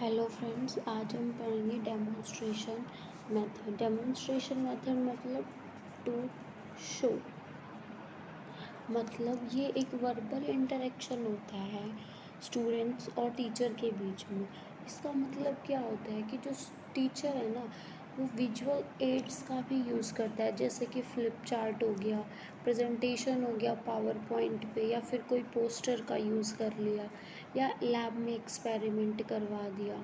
Hello friends, आज हम पढ़ेंगे डेमोन्स्ट्रेशन मेथड। डेमोन्स्ट्रेशन मेथड मतलब टू शो, मतलब ये एक वर्बल इंटरेक्शन होता है स्टूडेंट्स और टीचर के बीच में। इसका मतलब क्या होता है कि जो टीचर है ना, वो विजुअल एड्स का भी यूज़ करता है, जैसे कि फ्लिप चार्ट हो गया, प्रेजेंटेशन हो गया पावर पॉइंट पे, या फिर कोई पोस्टर का यूज़ कर लिया, या लैब में एक्सपेरिमेंट करवा दिया,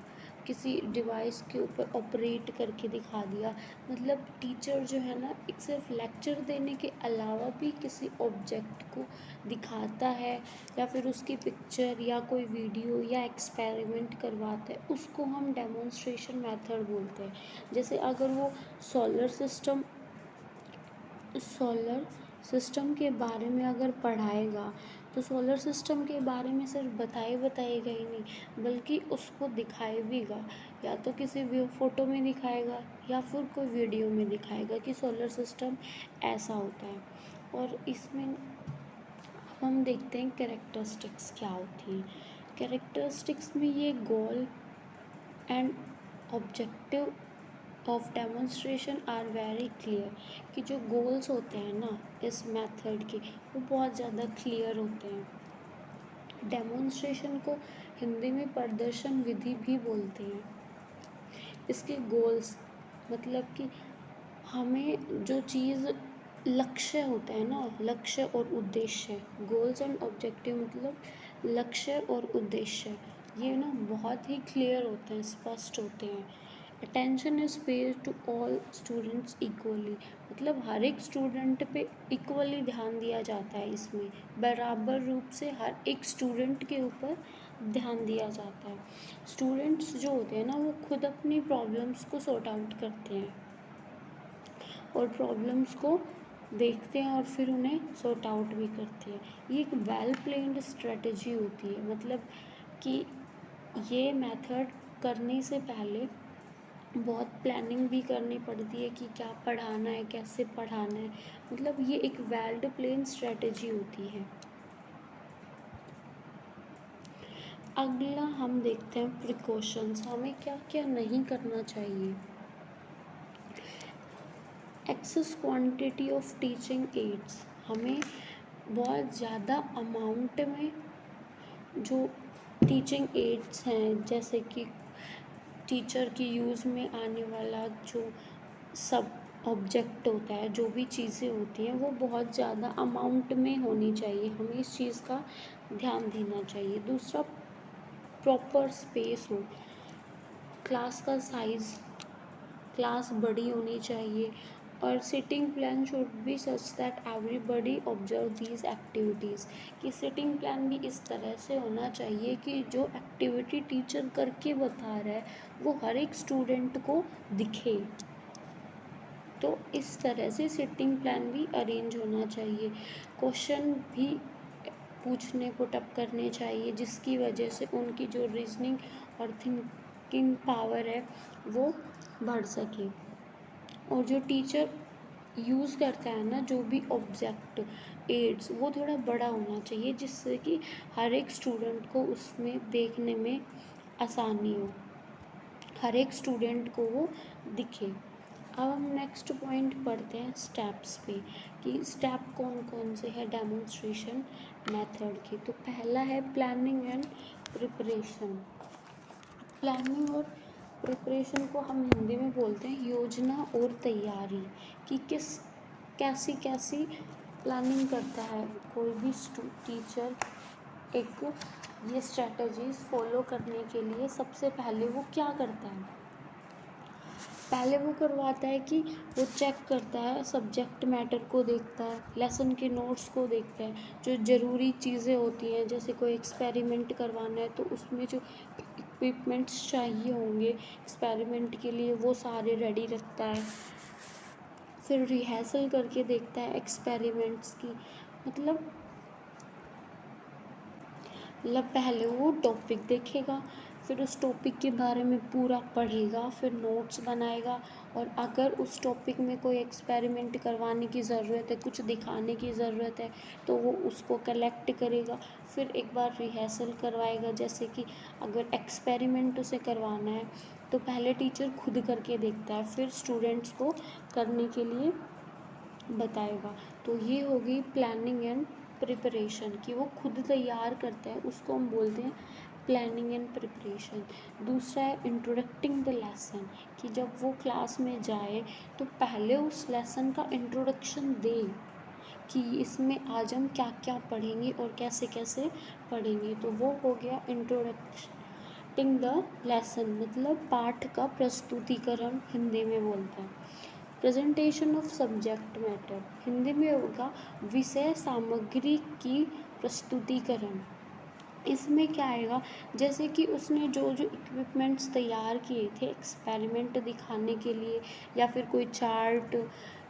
किसी डिवाइस के ऊपर ऑपरेट करके दिखा दिया। मतलब टीचर जो है ना, एक सिर्फ लेक्चर देने के अलावा भी किसी ऑब्जेक्ट को दिखाता है, या फिर उसकी पिक्चर या कोई वीडियो या एक्सपेरिमेंट करवाता है, उसको हम डेमोन्स्ट्रेशन मेथड बोलते हैं। जैसे अगर वो सोलर सिस्टम के बारे में अगर पढ़ाएगा, तो सोलर सिस्टम के बारे में सिर्फ बताएगा ही नहीं, बल्कि उसको दिखाएगा, या तो किसी फ़ोटो में दिखाएगा या फिर कोई वीडियो में दिखाएगा कि सोलर सिस्टम ऐसा होता है। और इसमें हम देखते हैं कैरेक्टरिस्टिक्स क्या होती हैं। कैरेक्टरिस्टिक्स में ये goal and objective of demonstration are very clear, कि जो गोल्स होते हैं ना इस मेथड के, वो बहुत ज़्यादा क्लियर होते हैं। डेमोन्स्ट्रेशन को हिंदी में प्रदर्शन विधि भी बोलते हैं। इसके गोल्स मतलब कि हमें जो चीज़ लक्ष्य होता है ना, लक्ष्य और उद्देश्य, गोल्स एंड ऑब्जेक्टिव मतलब लक्ष्य और उद्देश्य, ये ना बहुत ही क्लियर होते हैं, स्पष्ट होते हैं। Attention is paid to all students equally, मतलब हर एक स्टूडेंट पे इक्वली ध्यान दिया जाता है। इसमें बराबर रूप से हर एक स्टूडेंट के ऊपर ध्यान दिया जाता है। स्टूडेंट्स जो होते हैं ना, वो खुद अपनी प्रॉब्लम्स को सॉर्ट आउट करते हैं और प्रॉब्लम्स को देखते हैं और फिर उन्हें सॉर्ट आउट भी करते हैं। ये एक वेल प्लान्ड स्ट्रेटजी होती है, मतलब कि ये मेथड करने से पहले बहुत प्लानिंग भी करनी पड़ती है कि क्या पढ़ाना है, कैसे पढ़ाना है। मतलब ये एक वेल प्लान्ड स्ट्रेटजी होती है। अगला हम देखते हैं प्रिकॉशंस, हमें क्या क्या नहीं करना चाहिए। Excess quantity of teaching aids, हमें बहुत ज़्यादा अमाउंट में जो टीचिंग एड्स हैं, जैसे कि टीचर की यूज़ में आने वाला जो सब ऑब्जेक्ट होता है, जो भी चीज़ें होती हैं, वो बहुत ज़्यादा अमाउंट में होनी चाहिए। हमें इस चीज़ का ध्यान देना चाहिए। दूसरा, प्रॉपर स्पेस हो, क्लास का साइज़, क्लास बड़ी होनी चाहिए, और sitting plan should be such that everybody observe these activities, कि सिटिंग प्लान भी इस तरह से होना चाहिए कि जो एक्टिविटी टीचर करके बता रहा है वो हर एक स्टूडेंट को दिखे। तो इस तरह से सिटिंग प्लान भी अरेंज होना चाहिए। क्वेश्चन भी पूछने पुट अप करने चाहिए, जिसकी वजह से उनकी जो रीजनिंग और थिंकिंग पावर है वो बढ़ सके। और जो टीचर यूज़ करता है ना, जो भी ऑब्जेक्ट एड्स, वो थोड़ा बड़ा होना चाहिए, जिससे कि हर एक स्टूडेंट को उसमें देखने में आसानी हो, हर एक स्टूडेंट को वो दिखे। अब हम नेक्स्ट पॉइंट पढ़ते हैं स्टेप्स पे, कि स्टेप कौन कौन से हैं डेमोन्स्ट्रेशन मेथड के। तो पहला है प्लानिंग एंड प्रिपरेशन। प्लानिंग और प्रिपरेशन को हम हिंदी में बोलते हैं योजना और तैयारी, कि कैसी कैसी प्लानिंग करता है कोई भी टीचर। एक ये स्ट्रेटजीज फॉलो करने के लिए सबसे पहले वो क्या करता है, पहले वो करवाता है कि वो चेक करता है, सब्जेक्ट मैटर को देखता है, लेसन के नोट्स को देखता है, जो ज़रूरी चीज़ें होती हैं, जैसे कोई एक्सपेरिमेंट करवाना है तो उसमें जो इक्विपमेंट्स चाहिए होंगे एक्सपेरिमेंट के लिए, वो सारे रेडी रखता है। फिर रिहर्सल करके देखता है एक्सपेरिमेंट्स की, मतलब पहले वो टॉपिक देखेगा, फिर उस टॉपिक के बारे में पूरा पढ़ेगा, फिर नोट्स बनाएगा, और अगर उस टॉपिक में कोई एक्सपेरिमेंट करवाने की ज़रूरत है, कुछ दिखाने की ज़रूरत है, तो वो उसको कलेक्ट करेगा, फिर एक बार रिहर्सल करवाएगा। जैसे कि अगर एक्सपेरिमेंट उसे करवाना है तो पहले टीचर खुद करके देखता है, फिर स्टूडेंट्स को करने के लिए बताएगा। तो ये होगी प्लानिंग एंड प्रिपरेशन, कि वो खुद तैयार करता है, उसको हम बोलते हैं प्लानिंग एंड प्रिपरेशन। दूसरा है इंट्रोडक्टिंग द लेसन, कि जब वो क्लास में जाए तो पहले उस लेसन का इंट्रोडक्शन दे कि इसमें आज हम क्या क्या पढ़ेंगे और कैसे कैसे पढ़ेंगे। तो वो हो गया इंट्रोडक्टिंग द लेसन, मतलब पाठ का प्रस्तुतिकरण हिंदी में बोलते हैं। Presentation of subject matter, Hindi में होगा विषय सामग्री की प्रस्तुतिकरण। इसमें क्या आएगा, जैसे कि उसने जो जो इक्विपमेंट्स तैयार किए थे एक्सपेरिमेंट दिखाने के लिए, या फिर कोई चार्ट,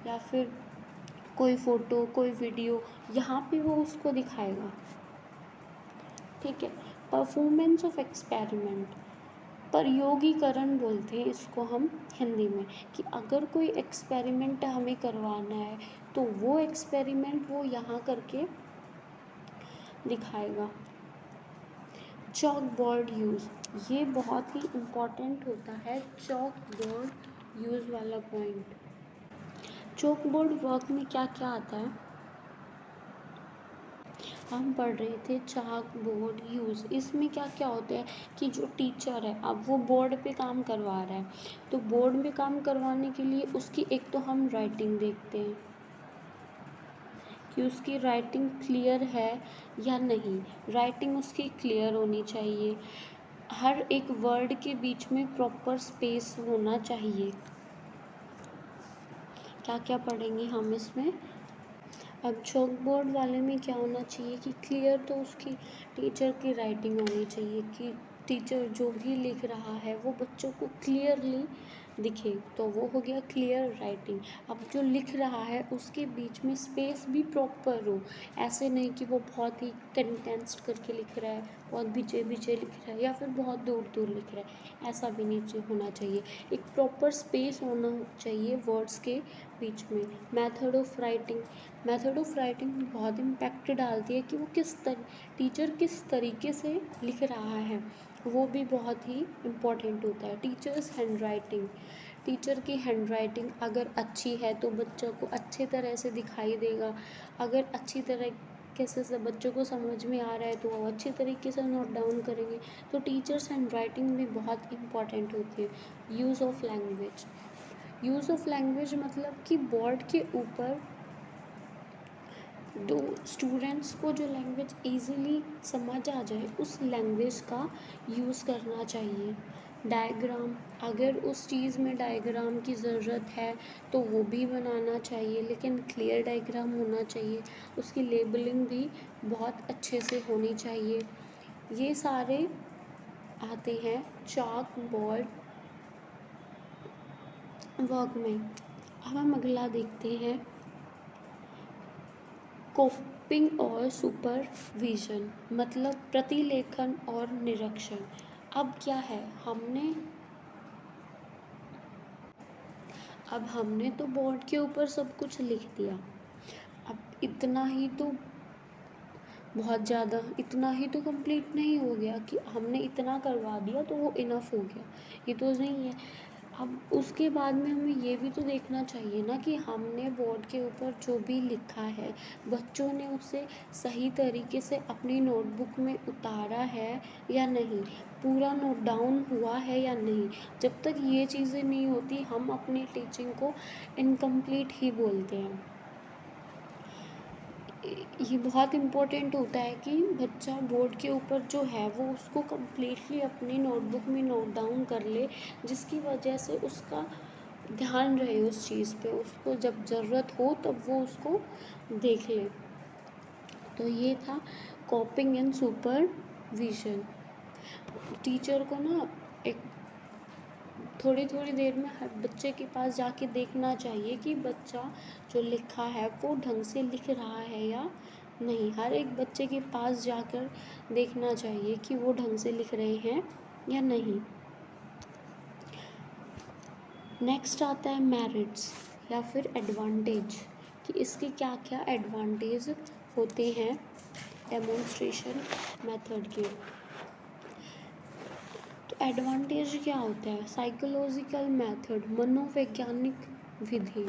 या फिर कोई फ़ोटो, कोई वीडियो, यहाँ पे वो उसको दिखाएगा। ठीक है। परफॉर्मेंस ऑफ एक्सपेरिमेंट, प्रयोगीकरण बोलते हैं इसको हम हिंदी में, कि अगर कोई एक्सपेरिमेंट हमें करवाना है तो वो एक्सपेरिमेंट वो यहाँ करके दिखाएगा। चॉक बोर्ड यूज़, ये बहुत ही इम्पॉर्टेंट होता है चॉक बोर्ड यूज़ वाला पॉइंट। चॉक बोर्ड वर्क में क्या क्या आता है, हम पढ़ रहे थे चाक बोर्ड यूज़। इसमें क्या क्या होता है कि जो टीचर है अब वो बोर्ड पे काम करवा रहा है, तो बोर्ड में काम करवाने के लिए उसकी एक तो हम राइटिंग देखते हैं कि उसकी राइटिंग क्लियर है या नहीं। राइटिंग उसकी क्लियर होनी चाहिए, हर एक वर्ड के बीच में प्रॉपर स्पेस होना चाहिए। क्या क्या पढ़ेंगे हम इसमें। अब चॉक बोर्ड वाले में क्या होना चाहिए कि क्लियर, तो उसकी टीचर की राइटिंग होनी चाहिए कि टीचर जो भी लिख रहा है वो बच्चों को क्लियरली दिखे, तो वो हो गया क्लियर राइटिंग। अब जो लिख रहा है उसके बीच में स्पेस भी प्रॉपर हो, ऐसे नहीं कि वो बहुत ही कंटेंस्ड करके लिख रहा है, बहुत बीचे बीचे लिख रहा है, या फिर बहुत दूर दूर लिख रहा है, ऐसा भी नहीं होना चाहिए। एक प्रॉपर स्पेस होना चाहिए वर्ड्स के बीच में। Method of writing, method of writing बहुत इम्पैक्ट डालती है कि वो टीचर किस तरीके से लिख रहा है, वो भी बहुत ही इम्पॉर्टेंट होता है। टीचर्स हैंड राइटिंग, टीचर की हैंड राइटिंग अगर अच्छी है तो बच्चों को अच्छे तरह से दिखाई देगा, अगर अच्छी तरह कैसे से बच्चों को समझ में आ रहा है तो वो अच्छी तरीके से नोट डाउन करेंगे। तो टीचर्स हैंड राइटिंग भी बहुत इम्पॉर्टेंट होती है। Use of language, use of language मतलब कि बोर्ड के ऊपर दो स्टूडेंट्स को जो लैंग्वेज इजीली समझ आ जाए उस लैंग्वेज का यूज़ करना चाहिए। डायग्राम, अगर उस चीज़ में डायग्राम की ज़रूरत है तो वो भी बनाना चाहिए, लेकिन क्लियर डायग्राम होना चाहिए, उसकी लेबलिंग भी बहुत अच्छे से होनी चाहिए। ये सारे आते हैं चाक बोर्ड वर्क में। अब हम अगला देखते हैं कोपिंग और सुपरविज़न, मतलब प्रतिलेखन और निरीक्षण। अब क्या है, हमने तो बोर्ड के ऊपर सब कुछ लिख दिया, अब इतना ही तो बहुत ज़्यादा, इतना ही तो कंप्लीट नहीं हो गया कि हमने इतना करवा दिया तो वो इनफ हो गया, ये तो नहीं है। अब उसके बाद में हमें ये भी तो देखना चाहिए ना कि हमने बोर्ड के ऊपर जो भी लिखा है बच्चों ने उसे सही तरीके से अपनी नोटबुक में उतारा है या नहीं, पूरा नोट डाउन हुआ है या नहीं। जब तक ये चीज़ें नहीं होती हम अपनी टीचिंग को इनकम्प्लीट ही बोलते हैं। ये बहुत इम्पोर्टेंट होता है कि बच्चा बोर्ड के ऊपर जो है वो उसको कम्प्लीटली अपनी नोटबुक में नोट डाउन कर ले, जिसकी वजह से उसका ध्यान रहे उस चीज़ पे, उसको जब ज़रूरत हो तब वो उसको देख ले। तो ये था कॉपिंग एंड सुपरविज़न। टीचर को ना एक थोड़ी थोड़ी देर में हर बच्चे के पास जाके देखना चाहिए कि बच्चा जो लिखा है वो ढंग से लिख रहा है या नहीं। हर एक बच्चे के पास जाकर देखना चाहिए कि वो ढंग से लिख रहे हैं या नहीं। नेक्स्ट आता है मेरिट्स या फिर एडवांटेज, कि इसके क्या क्या एडवांटेज होते हैं डेमोन्स्ट्रेशन मेथड के। तो एडवांटेज क्या होता है, साइकोलॉजिकल मेथड, मनोवैज्ञानिक विधि।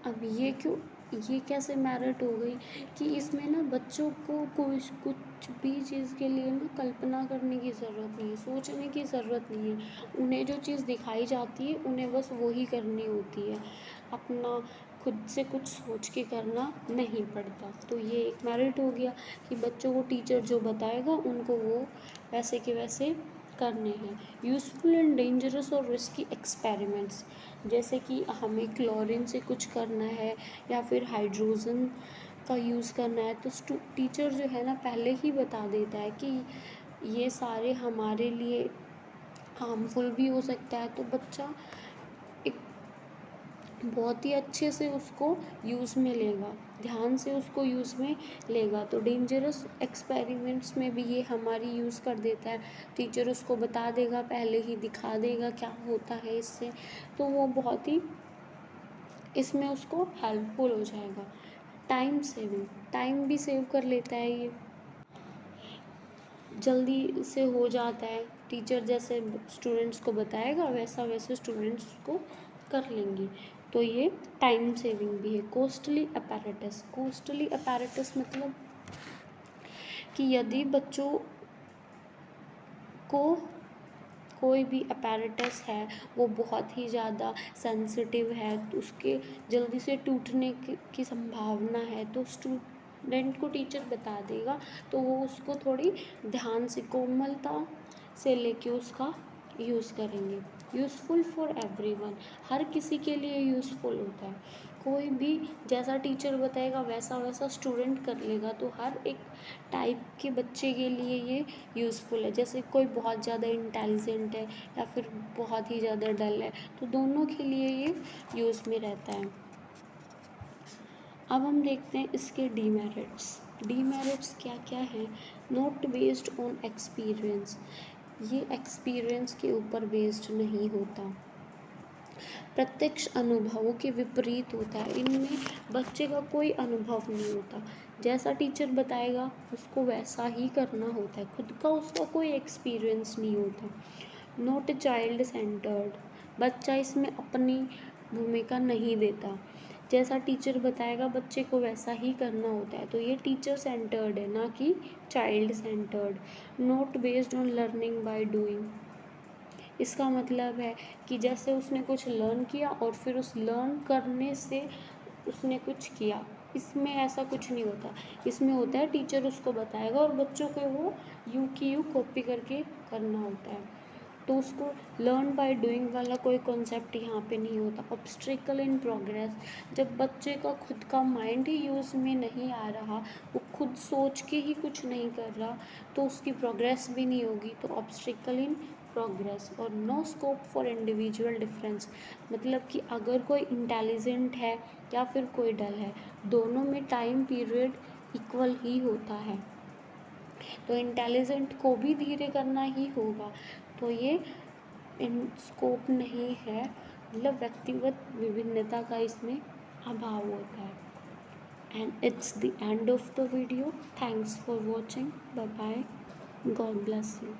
अब ये कैसे मेरिट हो गई कि इसमें ना बच्चों को कुछ भी चीज़ के लिए ना कल्पना करने की ज़रूरत नहीं है, सोचने की ज़रूरत नहीं है। उन्हें जो चीज़ दिखाई जाती है उन्हें बस वही करनी होती है, अपना खुद से कुछ सोच के करना नहीं पड़ता। तो ये एक मेरिट हो गया कि बच्चों को टीचर जो बताएगा उनको वो वैसे के वैसे करने हैं। यूज़फुल एंड डेंजरस और रिस्की एक्सपेरिमेंट्स, जैसे कि हमें क्लोरीन से कुछ करना है या फिर हाइड्रोजन का यूज़ करना है, तो टीचर जो है ना पहले ही बता देता है कि ये सारे हमारे लिए हार्मफुल भी हो सकता है। तो बच्चा एक बहुत ही अच्छे से उसको यूज़ में लेगा, ध्यान से उसको यूज़ में लेगा। तो डेंजरस एक्सपेरिमेंट्स में भी ये हमारी यूज़ कर देता है, टीचर उसको बता देगा, पहले ही दिखा देगा क्या होता है इससे, तो वो बहुत ही इसमें उसको हेल्पफुल हो जाएगा। टाइम सेविंग, टाइम भी सेव कर लेता है ये, जल्दी से हो जाता है। टीचर जैसे स्टूडेंट्स को बताएगा वैसा वैसे स्टूडेंट्स को कर लेंगे, तो ये टाइम सेविंग भी है। कॉस्टली अपैरेटस, कॉस्टली अपैरेटस मतलब कि यदि बच्चों को कोई भी अपैरेटस है वो बहुत ही ज़्यादा सेंसिटिव है, तो उसके जल्दी से टूटने की संभावना है, तो स्टूडेंट को टीचर बता देगा, तो वो उसको थोड़ी ध्यान से कोमलता से लेके उसका यूज़ करेंगे। यूज़फुल फॉर एवरीवन, हर किसी के लिए यूज़फुल होता है। कोई भी जैसा टीचर बताएगा वैसा वैसा स्टूडेंट कर लेगा, तो हर एक टाइप के बच्चे के लिए ये यूज़फुल है। जैसे कोई बहुत ज़्यादा इंटेलिजेंट है या फिर बहुत ही ज़्यादा डल है, तो दोनों के लिए ये यूज़ में रहता है। अब हम देखते हैं इसके डीमेरिट्स। डीमेरिट्स क्या क्या है। नॉट बेस्ड ऑन एक्सपीरियंस, ये एक्सपीरियंस के ऊपर बेस्ड नहीं होता। प्रत्यक्ष अनुभवों के विपरीत होता है, इनमें बच्चे का कोई अनुभव नहीं होता, जैसा टीचर बताएगा उसको वैसा ही करना होता है, खुद का उसका कोई एक्सपीरियंस नहीं होता। नॉट चाइल्ड सेंटर्ड, बच्चा इसमें अपनी भूमिका नहीं देता, जैसा टीचर बताएगा बच्चे को वैसा ही करना होता है, तो ये टीचर सेंटर्ड है, ना कि child centred. Not based on learning by doing, इसका मतलब है कि जैसे उसने कुछ लर्न किया और फिर उस लर्न करने से उसने कुछ किया, इसमें ऐसा कुछ नहीं होता। इसमें होता है टीचर उसको बताएगा और बच्चों को वो यूँ की यूँ कॉपी करके करना होता है, तो उसको लर्न बाय डूइंग वाला कोई कॉन्सेप्ट यहाँ पे नहीं होता। ऑब्स्ट्रिकल इन प्रोग्रेस, जब बच्चे का खुद का माइंड ही यूज़ में नहीं आ रहा, वो खुद सोच के ही कुछ नहीं कर रहा, तो उसकी प्रोग्रेस भी नहीं होगी, तो ऑब्स्ट्रिकल इन प्रोग्रेस। और no scope for individual difference, मतलब कि अगर कोई इंटेलिजेंट है या फिर कोई डल है, दोनों में टाइम पीरियड इक्वल ही होता है, तो इंटेलिजेंट को भी धीरे करना ही होगा, तो ये स्कोप नहीं है, मतलब व्यक्तिगत विभिन्नता का इसमें अभाव होता है। And it's the end of the video, thanks for watching, bye bye, God bless you.